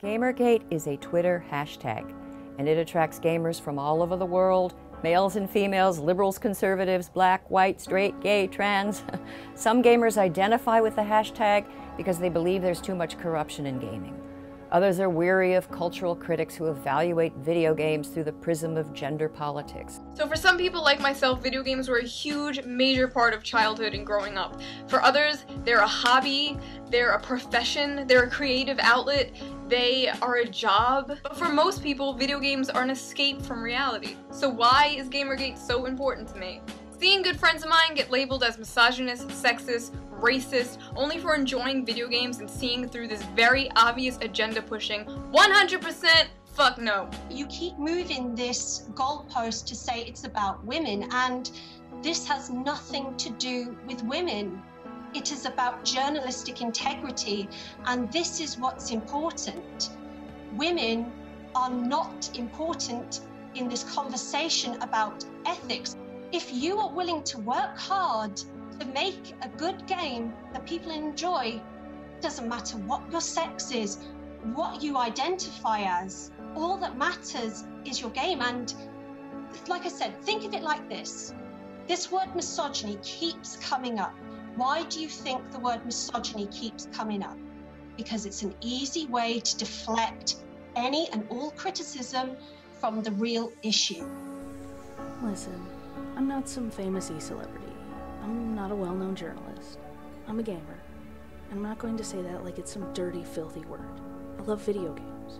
GamerGate is a Twitter hashtag, and it attracts gamers from all over the world, males and females, liberals, conservatives, black, white, straight, gay, trans. Some gamers identify with the hashtag because they believe there's too much corruption in gaming. Others are weary of cultural critics who evaluate video games through the prism of gender politics. So for some people like myself, video games were a huge, major part of childhood and growing up. For others, they're a hobby, they're a profession, they're a creative outlet, they are a job. But for most people, video games are an escape from reality. So why is GamerGate so important to me? Seeing good friends of mine get labeled as misogynist, sexist, racist, only for enjoying video games and seeing through this very obvious agenda pushing, 100% fuck no. You keep moving this goalpost to say it's about women, and this has nothing to do with women. It is about journalistic integrity, and this is what's important. Women are not important in this conversation about ethics. If you are willing to work hard to make a good game that people enjoy, it doesn't matter what your sex is, what you identify as, all that matters is your game. And like I said, think of it like this. This word misogyny keeps coming up. Why do you think the word misogyny keeps coming up? Because it's an easy way to deflect any and all criticism from the real issue. Listen, I'm not some famous e-celebrity. I'm not a well-known journalist. I'm a gamer. And I'm not going to say that like it's some dirty, filthy word. I love video games.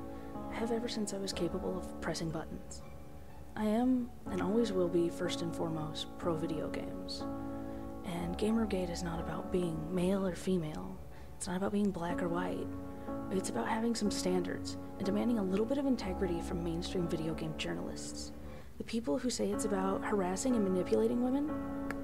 I have ever since I was capable of pressing buttons. I am, and always will be, first and foremost, pro-video games. And GamerGate is not about being male or female. It's not about being black or white. It's about having some standards and demanding a little bit of integrity from mainstream video game journalists. The people who say it's about harassing and manipulating women,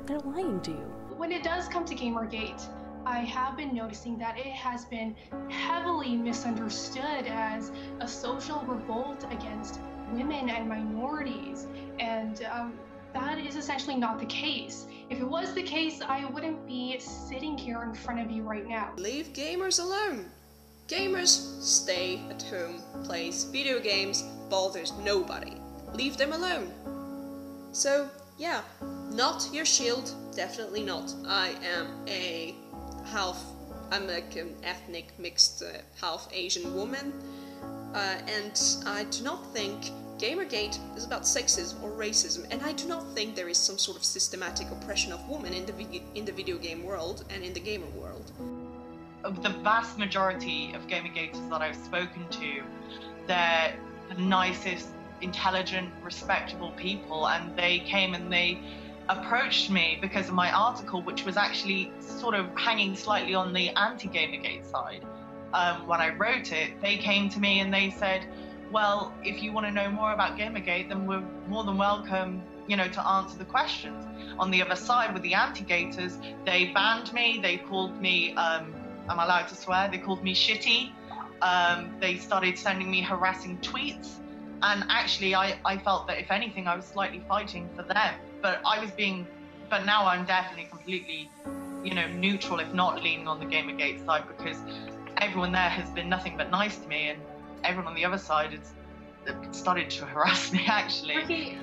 they're lying to you. When it does come to GamerGate, I have been noticing that it has been heavily misunderstood as a social revolt against women and minorities, and that is essentially not the case. If it was the case, I wouldn't be sitting here in front of you right now. Leave gamers alone. Gamers stay at home, plays video games, bothers nobody. Leave them alone. So, yeah, not your shield, definitely not. I am I'm like an ethnic mixed half Asian woman, and I do not think GamerGate is about sexism or racism, and I do not think there is some sort of systematic oppression of women in the video game world and in the gamer world. The vast majority of GamerGaters that I've spoken to, they're the nicest, intelligent, respectable people, and they came and they approached me because of my article, which was actually sort of hanging slightly on the anti-GamerGate side. When I wrote it, they came to me and they said, well, if you want to know more about GamerGate, then we're more than welcome, you know, to answer the questions. On the other side, with the anti-Gators, they banned me, they called me, am I allowed to swear? They called me shitty. They started sending me harassing tweets. And actually, I felt that if anything, I was slightly fighting for them. But now I'm definitely completely, you know, neutral, if not leaning on the GamerGate side, because everyone there has been nothing but nice to me, and everyone on the other side has started to harass me, actually.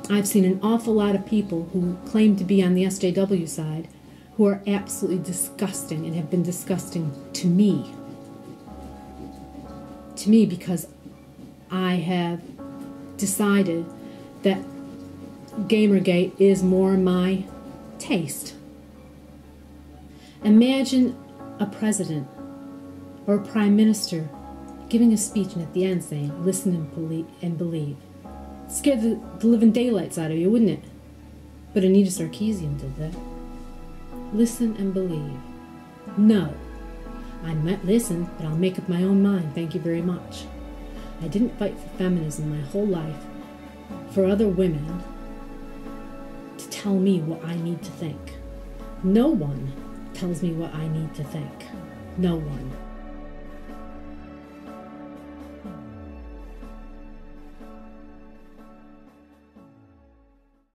I've seen an awful lot of people who claim to be on the SJW side who are absolutely disgusting and have been disgusting to me. To me, because I have decided that GamerGate is more my taste. Imagine a president or a prime minister giving a speech and at the end saying, listen and believe. Scared the living daylights out of you, wouldn't it? But Anita Sarkeesian did that. Listen and believe. No. I might listen, but I'll make up my own mind. Thank you very much. I didn't fight for feminism my whole life for other women to tell me what I need to think. No one tells me what I need to think. No one.